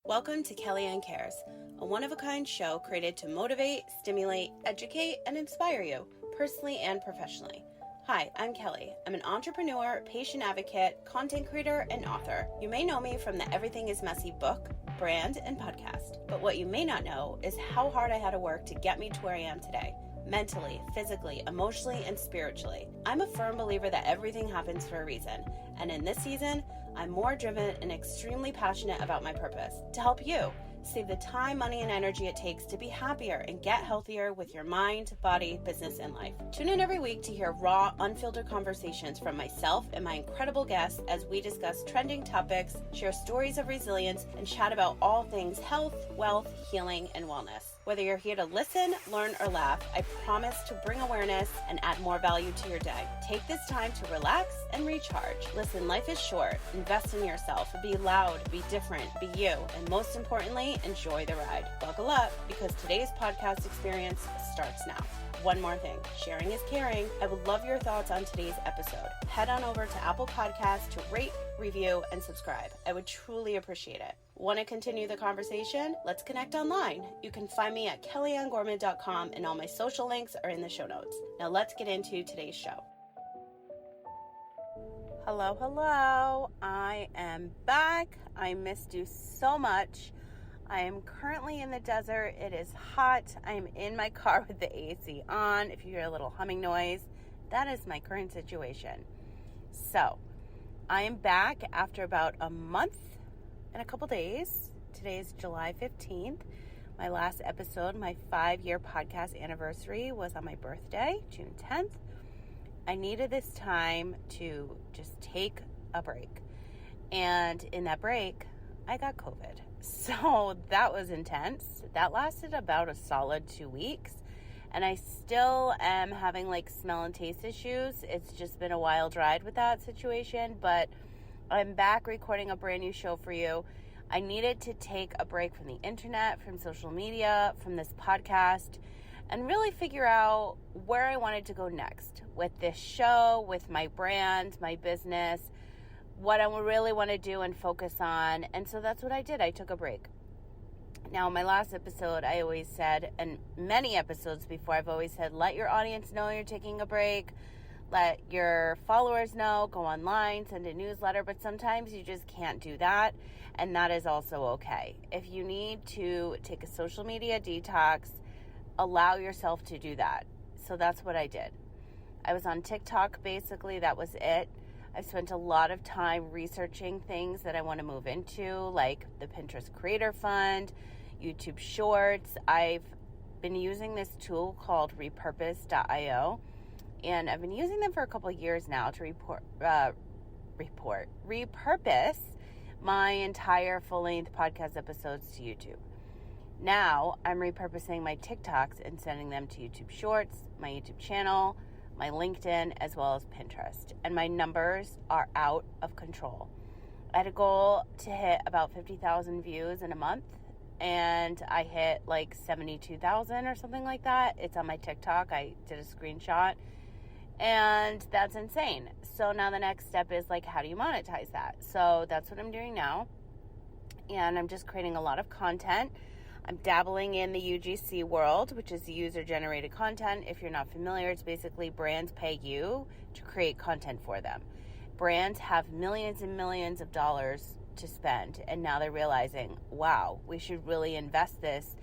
Welcome to Kellyanne Cares, a one-of-a-kind show created to motivate, stimulate, educate, and inspire you, personally and professionally. Hi, I'm Kelly. I'm an entrepreneur, patient advocate, content creator, and author. You may know me from the Everything is Messy book, brand, and podcast. But what you may not know is how hard I had to work to get me to where I am today. Mentally, physically, emotionally, and spiritually. I'm a firm believer that everything happens for a reason. And in this season, I'm more driven and extremely passionate about my purpose to help you save the time, money, and energy it takes to be happier and get healthier with your mind, body, business, and life. Tune in every week to hear raw, unfiltered conversations from myself and my incredible guests as we discuss trending topics, share stories of resilience, and chat about all things health, wealth, healing, and wellness. Whether you're here to listen, learn, or laugh, I promise to bring awareness and add more value to your day. Take this time to relax and recharge. Listen, life is short. Invest in yourself. Be loud, be different, be you, and most importantly, enjoy the ride. Buckle up because today's podcast experience starts now. One more thing, sharing is caring. I would love your thoughts on today's episode. Head on over to Apple Podcasts to rate, review, and subscribe. I would truly appreciate it. Want to continue the conversation? Let's connect online. You can find me at kellyanngorman.com and all my social links are in the show notes. Now let's get into today's show. Hello. I am back. I missed you so much. I am currently in the desert. It is hot. I am in my car with the AC on. If you hear a little humming noise, that is my current situation. So, I am back after about a month and a couple days. Today is July 15th. My last episode, my 5-year podcast anniversary, was on my birthday, June 10th. I needed this time to just take a break. And in that break, I got COVID. So that was intense. That lasted about a solid 2 weeks. And I still am having smell and taste issues. It's just been a wild ride with that situation. But I'm back recording a brand new show for you. I needed to take a break from the internet, from social media, from this podcast, and really figure out where I wanted to go next with this show, with my brand, my business, what I really want to do and focus on. And so that's what I did. I took a break. Now, my last episode, I always said, and many episodes before, I've always said, let your audience know you're taking a break. Let your followers know, go online, send a newsletter, but sometimes you just can't do that, and that is also okay. If you need to take a social media detox, allow yourself to do that. So that's what I did. I was on TikTok, basically, that was it. I've spent a lot of time researching things that I want to move into, like the Pinterest Creator Fund, YouTube Shorts. I've been using this tool called repurpose.io, and I've been using them for a couple of years now to repurpose my entire full-length podcast episodes to YouTube. Now, I'm repurposing my TikToks and sending them to YouTube Shorts, my YouTube channel, my LinkedIn, as well as Pinterest. And my numbers are out of control. I had a goal to hit about 50,000 views in a month, and I hit 72,000 or something like that. It's on my TikTok. I did a screenshot, and that's insane. So now the next step is how do you monetize that? So that's what I'm doing now. And I'm just creating a lot of content. I'm dabbling in the UGC world, which is user-generated content. If you're not familiar, it's basically brands pay you to create content for them. Brands have millions and millions of dollars to spend, and now they're realizing, wow, we should really invest this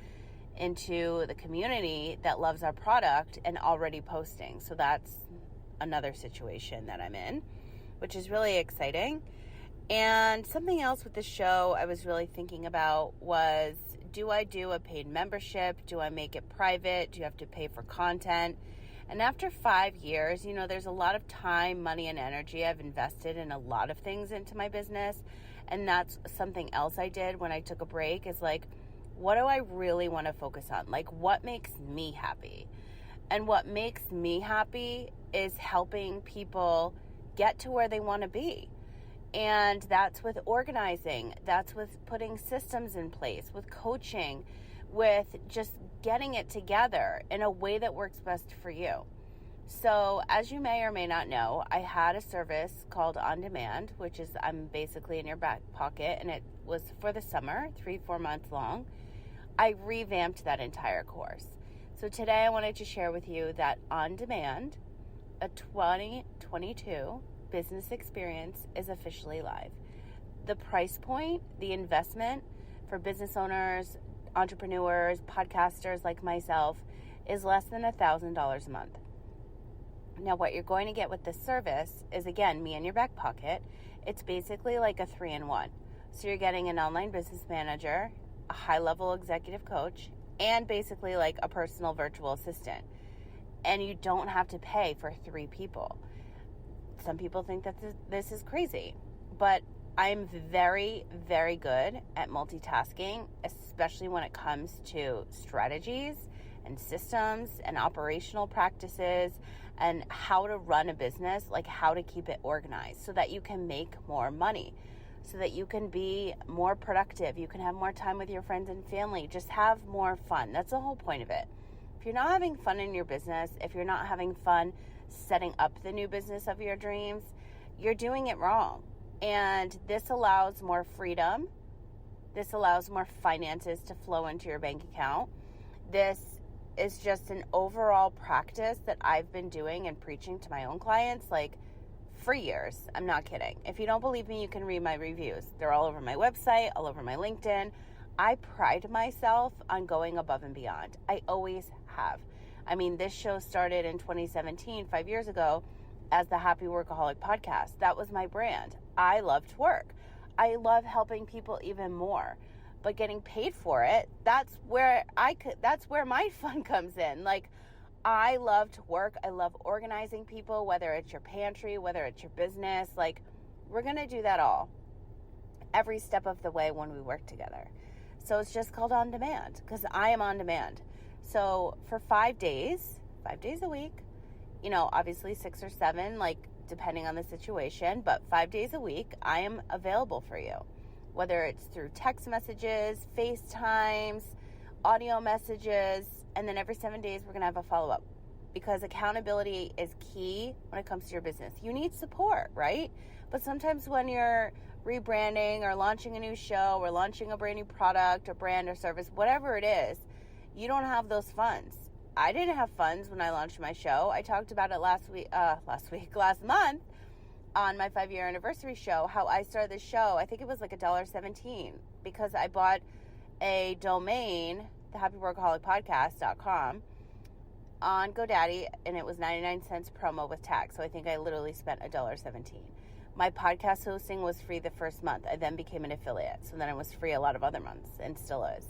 into the community that loves our product and already posting. So that's another situation that I'm in, which is really exciting. And something else with the show I was really thinking about was, do I do a paid membership? Do I make it private? Do you have to pay for content? And after 5 years, there's a lot of time, money, and energy I've invested in a lot of things into my business. And that's something else I did when I took a break is what do I really want to focus on? What makes me happy? And what makes me happy is helping people get to where they want to be. And that's with organizing, that's with putting systems in place, with coaching, with just getting it together in a way that works best for you. So as you may or may not know, I had a service called On Demand, which is I'm basically in your back pocket, and it was for the summer, 3-4 months long. I revamped that entire course. So today I wanted to share with you that On Demand, a 2022 business experience, is officially live. The price point, the investment for business owners, entrepreneurs, podcasters like myself is less than $1,000 a month. Now, what you're going to get with this service is, again, me in your back pocket. It's basically like a 3-in-1. So you're getting an online business manager, a high-level executive coach, and basically like a personal virtual assistant. And you don't have to pay for 3 people. Some people think that this is crazy, but I'm very, very good at multitasking, especially when it comes to strategies and systems and operational practices and how to run a business, like how to keep it organized so that you can make more money, so that you can be more productive, you can have more time with your friends and family, just have more fun. That's the whole point of it. If you're not having fun in your business, if you're not having fun setting up the new business of your dreams, you're doing it wrong. And this allows more freedom. This allows more finances to flow into your bank account. This is just an overall practice that I've been doing and preaching to my own clients like for years. I'm not kidding. If you don't believe me, you can read my reviews. They're all over my website, all over my LinkedIn. I pride myself on going above and beyond. I always have. I mean, this show started in 2017, 5 years ago, as the Happy Workaholic podcast. That was my brand. I loved work. I love helping people even more. But getting paid for it, that's where my fun comes in. Like, I love to work. I love organizing people, whether it's your pantry, whether it's your business. Like, we're going to do that all every step of the way when we work together. So it's just called On Demand because I am on demand. So for 5 days a week, obviously 6 or 7, like depending on the situation, but 5 days a week, I am available for you. Whether it's through text messages, FaceTimes, audio messages, and then every 7 days we're going to have a follow-up because accountability is key when it comes to your business. You need support, right? But sometimes when you're rebranding or launching a new show or launching a brand new product or brand or service, whatever it is, you don't have those funds. I didn't have funds when I launched my show. I talked about it last month on my 5-year anniversary show, how I started the show. I think it was like $1.17 because I bought a domain, thehappyworkaholicpodcast.com, on GoDaddy, and it was 99 cents promo with tax. So I think I literally spent $1.17. My podcast hosting was free the first month. I then became an affiliate. So then it was free a lot of other months and still is.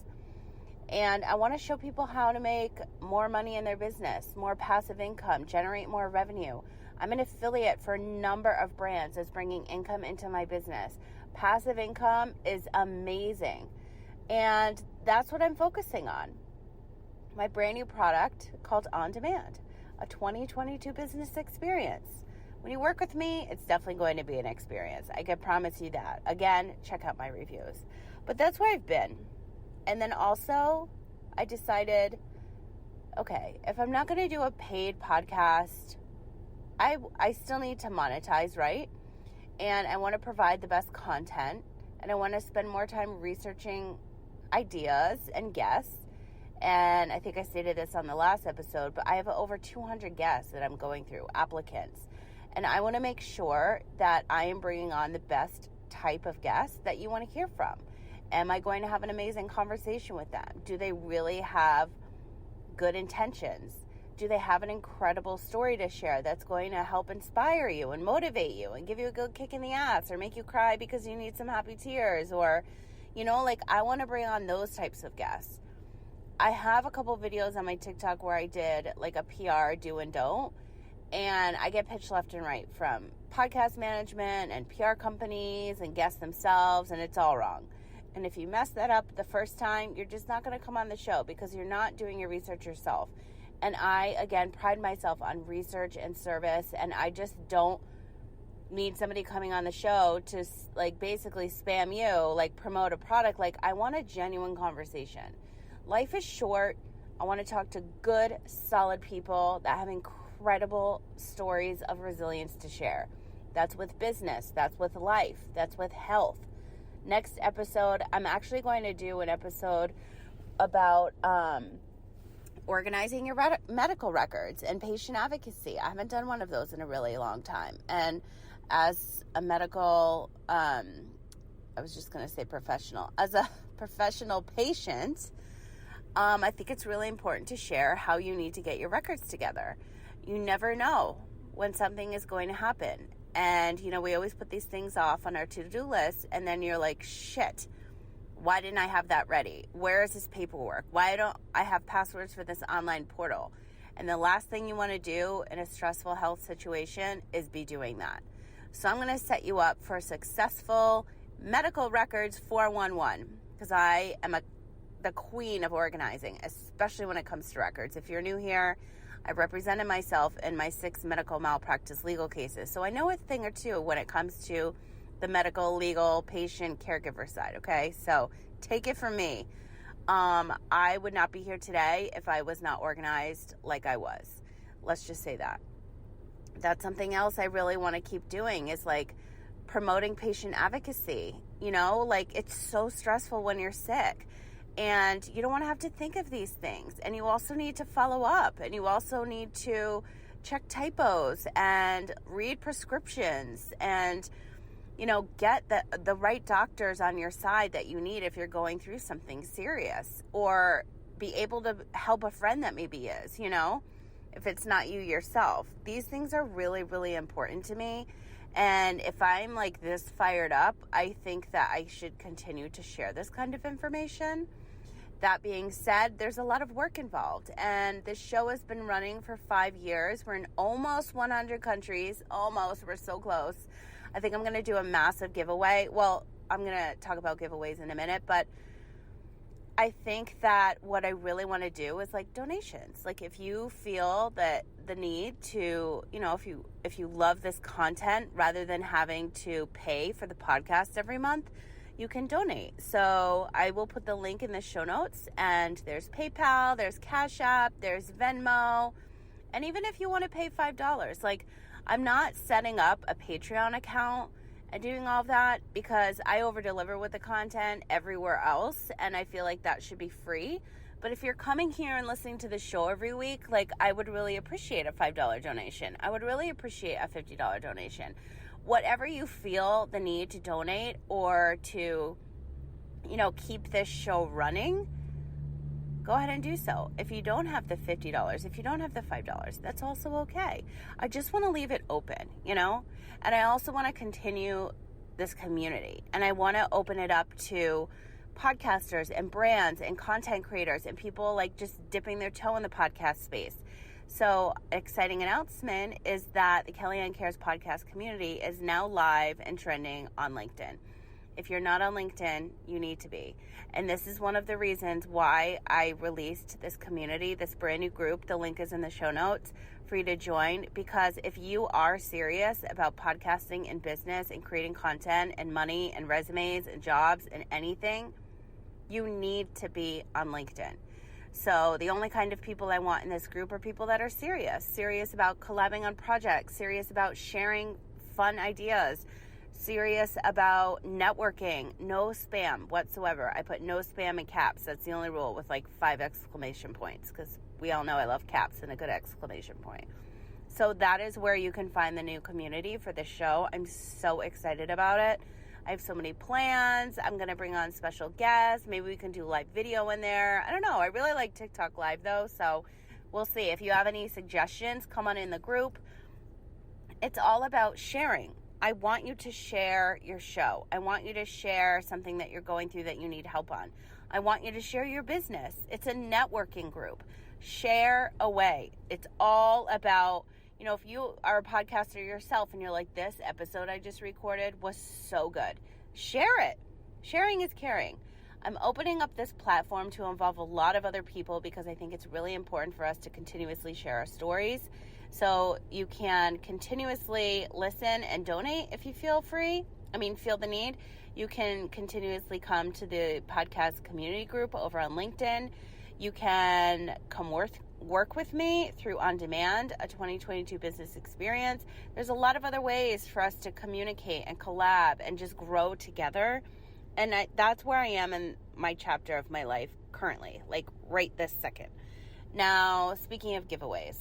And I want to show people how to make more money in their business, more passive income, generate more revenue. I'm an affiliate for a number of brands that's bringing income into my business. Passive income is amazing. And that's what I'm focusing on. My brand new product called On Demand, a 2022 business experience. When you work with me, it's definitely going to be an experience. I can promise you that. Again, check out my reviews. But that's where I've been. And then also, I decided, okay, if I'm not going to do a paid podcast, I still need to monetize, right? And I want to provide the best content. And I want to spend more time researching ideas and guests. And I think I stated this on the last episode, but I have over 200 guests that I'm going through, applicants. And I want to make sure that I am bringing on the best type of guests that you want to hear from. Am I going to have an amazing conversation with them? Do they really have good intentions? Do they have an incredible story to share that's going to help inspire you and motivate you and give you a good kick in the ass or make you cry because you need some happy tears? Or, I want to bring on those types of guests. I have a couple videos on my TikTok where I did like a PR do and don't. And I get pitched left and right from podcast management and PR companies and guests themselves, and it's all wrong. And if you mess that up the first time, you're just not going to come on the show because you're not doing your research yourself. And I, again, pride myself on research and service, and I just don't need somebody coming on the show to basically spam you, promote a product. I want a genuine conversation. Life is short. I want to talk to good, solid people that have incredible incredible stories of resilience to share. That's with business. That's with life. That's with health. Next episode, I'm actually going to do an episode about organizing your medical records and patient advocacy. I haven't done one of those in a really long time. And as a medical, I was just going to say professional, as a professional patient, I think it's really important to share how you need to get your records together. You never know when something is going to happen. And, we always put these things off on our to-do list, and then you're like, shit, why didn't I have that ready? Where is this paperwork? Why don't I have passwords for this online portal? And the last thing you want to do in a stressful health situation is be doing that. So I'm going to set you up for a successful medical records 411, because I am the queen of organizing, especially when it comes to records. If you're new here, I've represented myself in my 6 medical malpractice legal cases. So I know a thing or two when it comes to the medical, legal, patient, caregiver side, okay? So take it from me. I would not be here today if I was not organized like I was. Let's just say that. That's something else I really want to keep doing is like promoting patient advocacy. It's so stressful when you're sick. And you don't want to have to think of these things. And you also need to follow up. And you also need to check typos and read prescriptions and, get the right doctors on your side that you need if you're going through something serious. Or be able to help a friend that maybe is, if it's not you yourself. These things are really, really important to me. And if I'm like this fired up, I think that I should continue to share this kind of information. That being said, there's a lot of work involved, and this show has been running for 5 years. We're in almost 100 countries. Almost. We're so close. I think I'm going to do a massive giveaway. Well, I'm going to talk about giveaways in a minute, but I think that what I really want to do is like donations. Like if you feel that the need to, if you love this content rather than having to pay for the podcast every month, you can donate. So I will put the link in the show notes, and there's PayPal, there's Cash App, there's Venmo. And even if you want to pay $5, like I'm not setting up a Patreon account and doing all of that because I over deliver with the content everywhere else. And I feel like that should be free. But if you're coming here and listening to the show every week, like I would really appreciate a $5 donation. I would really appreciate a $50 donation. Whatever you feel the need to donate or to, keep this show running, go ahead and do so. If you don't have the $50, if you don't have the $5, that's also okay. I just want to leave it open, and I also want to continue this community, and I want to open it up to podcasters and brands and content creators and people like just dipping their toe in the podcast space. So, exciting announcement is that the Kellyanne Cares podcast community is now live and trending on LinkedIn. If you're not on LinkedIn, you need to be. And this is one of the reasons why I released this community, this brand new group. The link is in the show notes for you to join, because if you are serious about podcasting and business and creating content and money and resumes and jobs and anything, you need to be on LinkedIn. So the only kind of people I want in this group are people that are serious about collabing on projects, serious about sharing fun ideas, serious about networking, no spam whatsoever. I put no spam in caps. That's the only rule, with like 5 exclamation points, because we all know I love caps and a good exclamation point. So that is where you can find the new community for the show. I'm so excited about it. I have so many plans. I'm going to bring on special guests. Maybe we can do live video in there. I don't know. I really like TikTok Live though. So we'll see. If you have any suggestions, come on in the group. It's all about sharing. I want you to share your show. I want you to share something that you're going through that you need help on. I want you to share your business. It's a networking group. Share away. It's all about, if you are a podcaster yourself and you're like, this episode I just recorded was so good, share it. Sharing is caring. I'm opening up this platform to involve a lot of other people because I think it's really important for us to continuously share our stories. So you can continuously listen and donate if you feel the need. You can continuously come to the podcast community group over on LinkedIn. You can come work with me through On Demand, a 2022 business experience, there's a lot of other ways for us to communicate and collab and just grow together. And that's where I am in my chapter of my life currently, like right this second. Now, speaking of giveaways,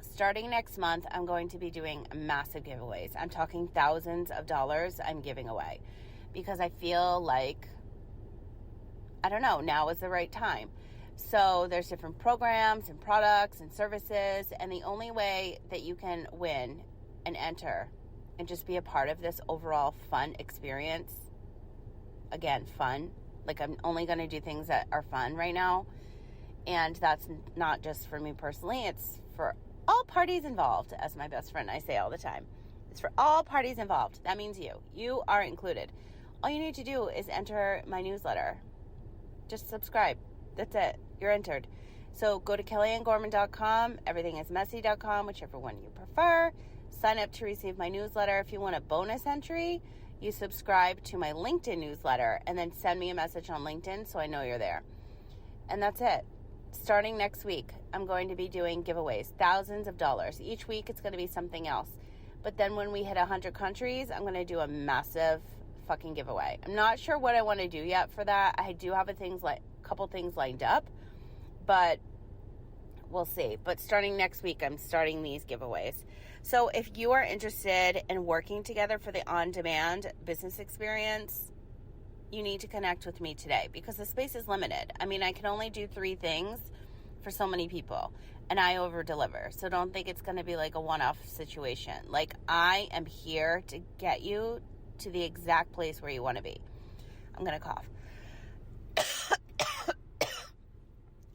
starting next month, I'm going to be doing massive giveaways. I'm talking thousands of dollars I'm giving away because I feel like, I don't know, now is the right time. So there's different programs and products and services, and the only way that you can win and enter and just be a part of this overall fun experience, again, fun, like I'm only going to do things that are fun right now, and that's not just for me personally, it's for all parties involved, as my best friend I say all the time. It's for all parties involved. That means you are included. All you need to do is enter my newsletter. Just subscribe. That's it. You're entered. So go to kellyanngorman.com, everythingismessy.com, whichever one you prefer. Sign up to receive my newsletter. If you want a bonus entry, you subscribe to my LinkedIn newsletter and then send me a message on LinkedIn so I know you're there. And that's it. Starting next week, I'm going to be doing giveaways, thousands of dollars. Each week, it's going to be something else. But then when we hit 100 countries, I'm going to do a massive fucking giveaway. I'm not sure what I want to do yet for that. I do have a couple things lined up, but we'll see. But starting next week, I'm starting these giveaways. So if you are interested in working together for the on-demand business experience, you need to connect with me today because the space is limited. I mean, I can only do 3 things for so many people, and I over-deliver. So don't think it's going to be like a one-off situation. Like, I am here to get you to the exact place where you want to be. I'm going to cough.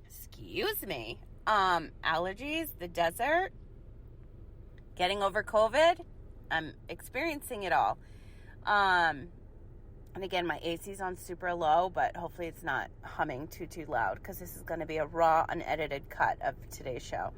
Excuse me. Allergies, the desert, getting over COVID. I'm experiencing it all. And again, my AC's on super low, but hopefully it's not humming too loud because this is going to be a raw, unedited cut of today's show.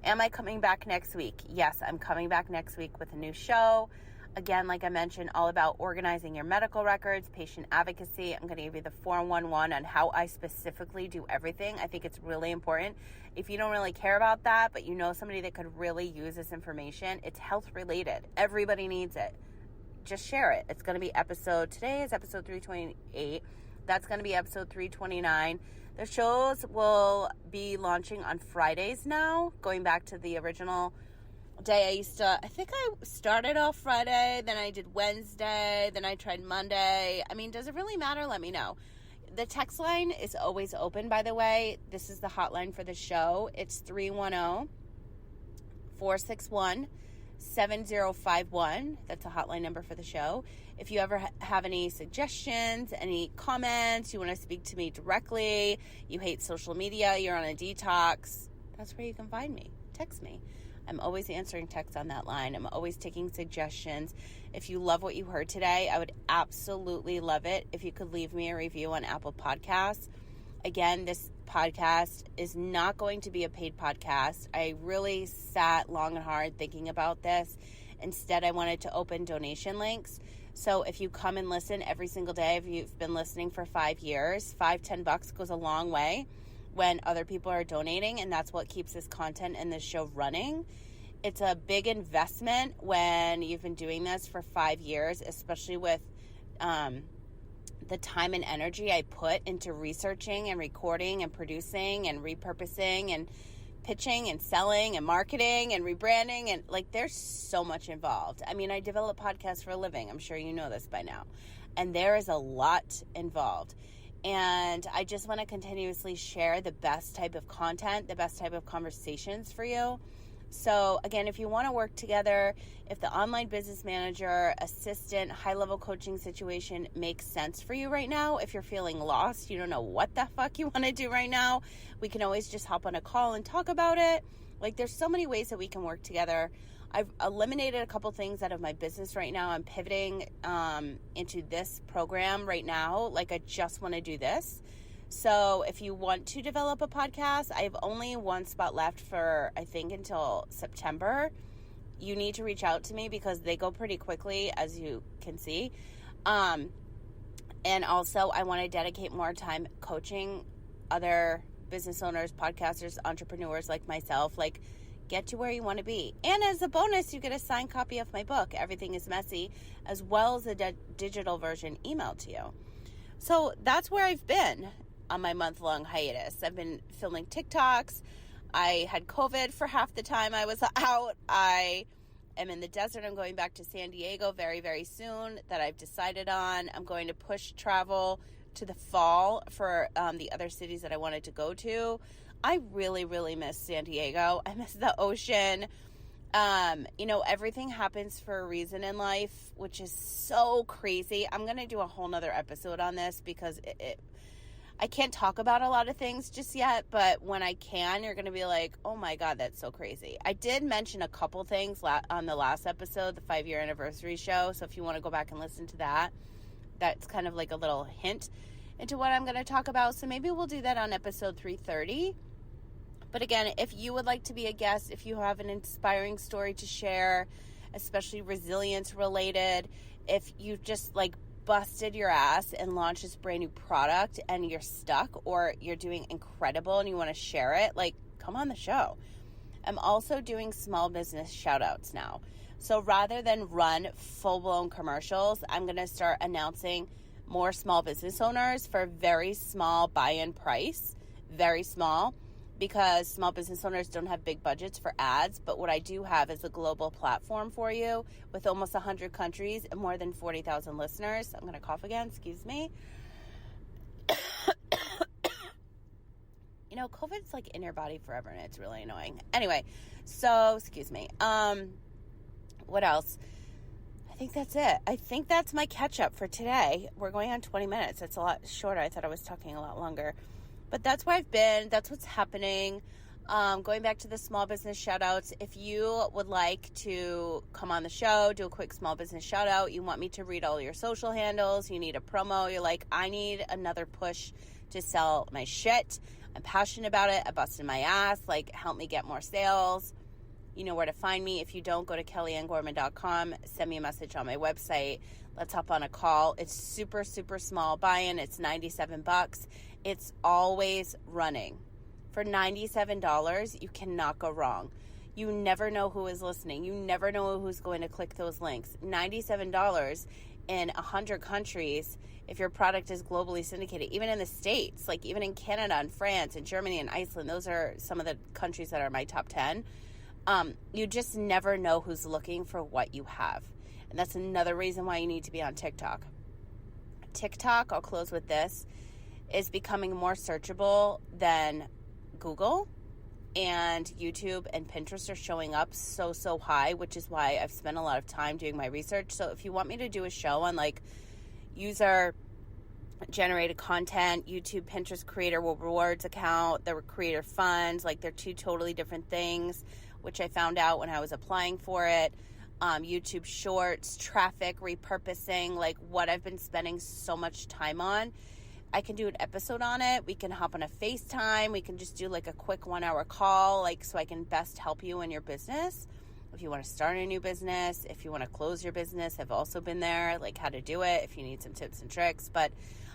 Am I coming back next week? Yes, I'm coming back next week with a new show. Again, like I mentioned, all about organizing your medical records, patient advocacy. I'm going to give you the 411 on how I specifically do everything. I think it's really important. If you don't really care about that, but you know somebody that could really use this information, it's health related. Everybody needs it. Just share it. It's going to be today is episode 328. That's going to be episode 329. The shows will be launching on Fridays now, going back to the original day. I think I started off Friday, then I did Wednesday, then I tried Monday. I mean, does it really matter? Let me know. The text line is always open, by the way. This is the hotline for the show. It's 310-461-7051. That's a hotline number for the show. If you ever have any suggestions, any comments, you want to speak to me directly, you hate social media, you're on a detox, that's where you can find me. Text me. I'm always answering texts on that line. I'm always taking suggestions. If you love what you heard today, I would absolutely love it if you could leave me a review on Apple Podcasts. Again, this podcast is not going to be a paid podcast. I really sat long and hard thinking about this. Instead, I wanted to open donation links. So if you come and listen every single day, if you've been listening for 5 years, $5-10 goes a long way when other people are donating, and that's what keeps this content and this show running. It's a big investment when you've been doing this for 5 years, especially with the time and energy I put into researching and recording and producing and repurposing and pitching and selling and marketing and rebranding, and like there's so much involved. I mean, I develop podcasts for a living. I'm sure you know this by now. And there is a lot involved. And I just want to continuously share the best type of content, the best type of conversations for you. So again, if you want to work together, if the online business manager, assistant, high-level coaching situation makes sense for you right now, if you're feeling lost, you don't know what the fuck you want to do right now, we can always just hop on a call and talk about it. Like, there's so many ways that we can work together. I've eliminated a couple things out of my business right now. I'm pivoting into this program right now. Like, I just want to do this. So if you want to develop a podcast, I have only one spot left for, I think, until September. You need to reach out to me because they go pretty quickly, as you can see. And also, I want to dedicate more time coaching other business owners, podcasters, entrepreneurs like myself, like, get to where you want to be. And as a bonus, you get a signed copy of my book, Everything is Messy, as well as a digital version emailed to you. So that's where I've been on my month-long hiatus. I've been filming TikToks. I had COVID for half the time I was out. I am in the desert. I'm going back to San Diego very, very soon that I've decided on. I'm going to push travel to the fall for the other cities that I wanted to go to. I really, really miss San Diego. I miss the ocean. Everything happens for a reason in life, which is so crazy. I'm going to do a whole nother episode on this because I can't talk about a lot of things just yet, but when I can, you're going to be like, oh my God, that's so crazy. I did mention a couple things on the last episode, the 5-year anniversary show. So if you want to go back and listen to that, that's kind of like a little hint into what I'm going to talk about. So maybe we'll do that on episode 330. But again, if you would like to be a guest, if you have an inspiring story to share, especially resilience related, if you've just like busted your ass and launched this brand new product and you're stuck, or you're doing incredible and you want to share it, like, come on the show. I'm also doing small business shout outs now. So rather than run full-blown commercials, I'm going to start announcing more small business owners for very small buy-in price, very small, because small business owners don't have big budgets for ads. But what I do have is a global platform for you with almost 100 countries and more than 40,000 listeners. I'm going to cough again. Excuse me. COVID's like in your body forever and it's really annoying. Anyway, so excuse me. What else? I think that's it. I think that's my catch up for today. We're going on 20 minutes. It's a lot shorter. I thought I was talking a lot longer. But that's where I've been. That's what's happening. Going back to the small business shout outs, if you would like to come on the show, do a quick small business shout out, you want me to read all your social handles, you need a promo, you're like, I need another push to sell my shit. I'm passionate about it. I busted my ass. Like, help me get more sales. You know where to find me. If you don't, go to kellyannegorman.com. Send me a message on my website. Let's hop on a call. It's super, super small buy-in. It's $97. It's always running. For $97, you cannot go wrong. You never know who is listening. You never know who's going to click those links. $97 in 100 countries if your product is globally syndicated. Even in the States, like even in Canada and France and Germany and Iceland, those are some of the countries that are my top 10. You just never know who's looking for what you have. And that's another reason why you need to be on TikTok. TikTok, I'll close with this, is becoming more searchable than Google, and YouTube and Pinterest are showing up so high, which is why I've spent a lot of time doing my research. So if you want me to do a show on like user generated content, YouTube, Pinterest creator rewards account, the creator funds, like they're two totally different things, which I found out when I was applying for it. YouTube shorts, traffic, repurposing, like what I've been spending so much time on. I can do an episode on it. We can hop on a FaceTime. We can just do like a quick 1-hour call, like so I can best help you in your business. If you want to start a new business, if you want to close your business, I've also been there, like how to do it, if you need some tips and tricks. But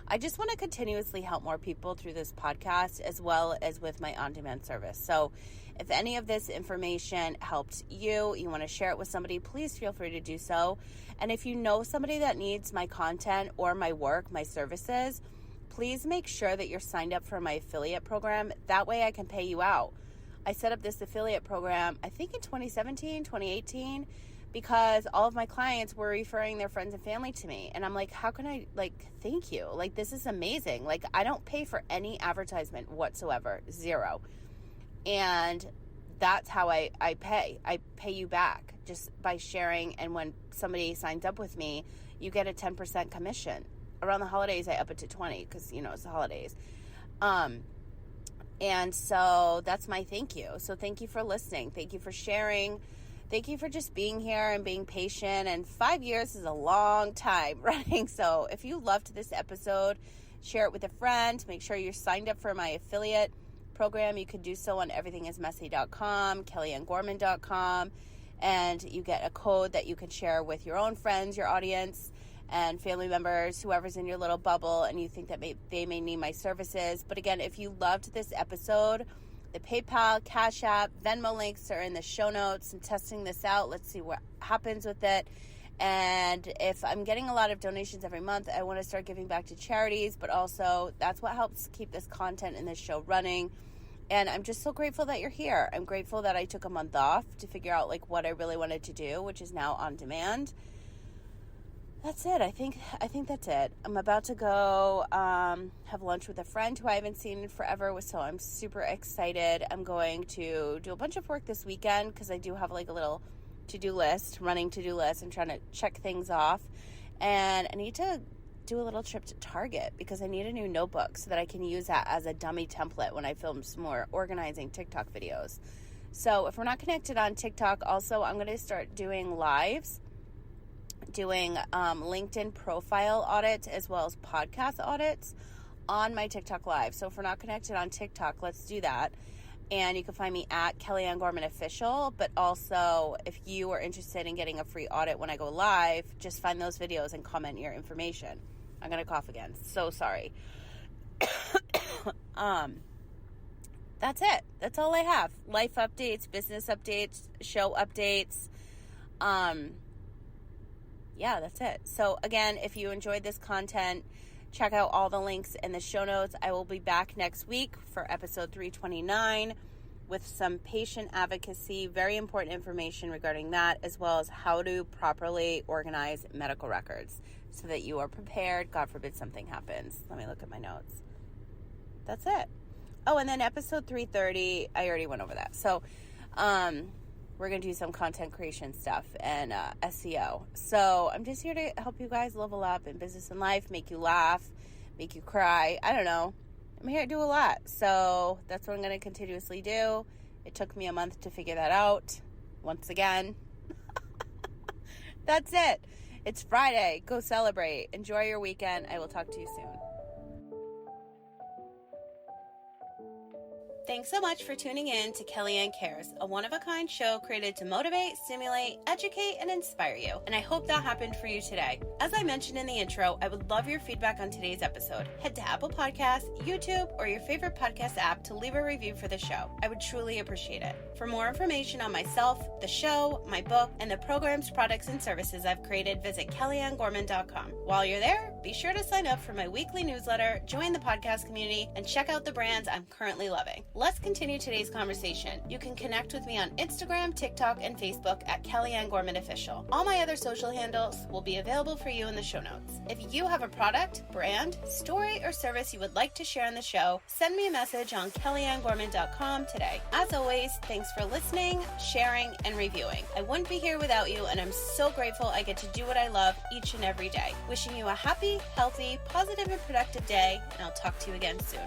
I just want to continuously help more people through this podcast as well as with my on-demand service. So if any of this information helped you, you want to share it with somebody, please feel free to do so. And if you know somebody that needs my content or my work, my services, please make sure that you're signed up for my affiliate program. That way I can pay you out. I set up this affiliate program, I think in 2017, 2018, because all of my clients were referring their friends and family to me. And I'm like, how can I, thank you. Like, this is amazing. Like, I don't pay for any advertisement whatsoever, zero. And that's how I pay. I pay you back just by sharing. And when somebody signs up with me, you get a 10% commission. Around the holidays, I up it to 20 because, it's the holidays. And so that's my thank you. So thank you for listening. Thank you for sharing. Thank you for just being here and being patient. And 5 years is a long time running. So if you loved this episode, share it with a friend. Make sure you're signed up for my affiliate program. You can do so on everythingismessy.com, kellyannegorman.com. And you get a code that you can share with your own friends, your audience. and family members, whoever's in your little bubble, and you think that they may need my services. But again, if you loved this episode, the PayPal, Cash App, Venmo links are in the show notes. I'm testing this out. Let's see what happens with it. And if I'm getting a lot of donations every month, I want to start giving back to charities, but also that's what helps keep this content and this show running. And I'm just so grateful that you're here. I'm grateful that I took a month off to figure out like what I really wanted to do, which is now on demand. That's it. I think that's it. I'm about to go have lunch with a friend who I haven't seen in forever, so I'm super excited. I'm going to do a bunch of work this weekend because I do have like a little running to-do list. I'm trying to check things off, and I need to do a little trip to Target because I need a new notebook so that I can use that as a dummy template when I film some more organizing TikTok videos. So if we're not connected on TikTok, also I'm going to start doing lives, doing LinkedIn profile audits as well as podcast audits on my TikTok live. So if we're not connected on TikTok, let's do that. And you can find me at Kellyanne Gorman Official. But also, if you are interested in getting a free audit when I go live, just find those videos and comment your information. I'm going to cough again. So sorry. That's it. That's all I have. Life updates, business updates, show updates. Yeah, that's it. So again, if you enjoyed this content, check out all the links in the show notes. I will be back next week for episode 329 with some patient advocacy, very important information regarding that, as well as how to properly organize medical records so that you are prepared. God forbid something happens. Let me look at my notes. That's it. Oh, and then episode 330, I already went over that. So, we're going to do some content creation stuff and SEO. So I'm just here to help you guys level up in business and life, make you laugh, make you cry. I don't know. I'm here to do a lot. So that's what I'm going to continuously do. It took me a month to figure that out. Once again. That's it. It's Friday. Go celebrate. Enjoy your weekend. I will talk to you soon. Thanks so much for tuning in to Kellyanne Cares, a one-of-a-kind show created to motivate, stimulate, educate, and inspire you. And I hope that happened for you today. As I mentioned in the intro, I would love your feedback on today's episode. Head to Apple Podcasts, YouTube, or your favorite podcast app to leave a review for the show. I would truly appreciate it. For more information on myself, the show, my book, and the programs, products, and services I've created, visit KellyanneGorman.com. While you're there, be sure to sign up for my weekly newsletter, join the podcast community, and check out the brands I'm currently loving. Let's continue today's conversation. You can connect with me on Instagram, TikTok, and Facebook at Kellyanne Gorman Official. All my other social handles will be available for you in the show notes. If you have a product, brand, story, or service you would like to share on the show, send me a message on KellyanneGorman.com today. As always, thanks for listening, sharing, and reviewing. I wouldn't be here without you, and I'm so grateful I get to do what I love each and every day. Wishing you a happy, healthy, positive, and productive day, and I'll talk to you again soon.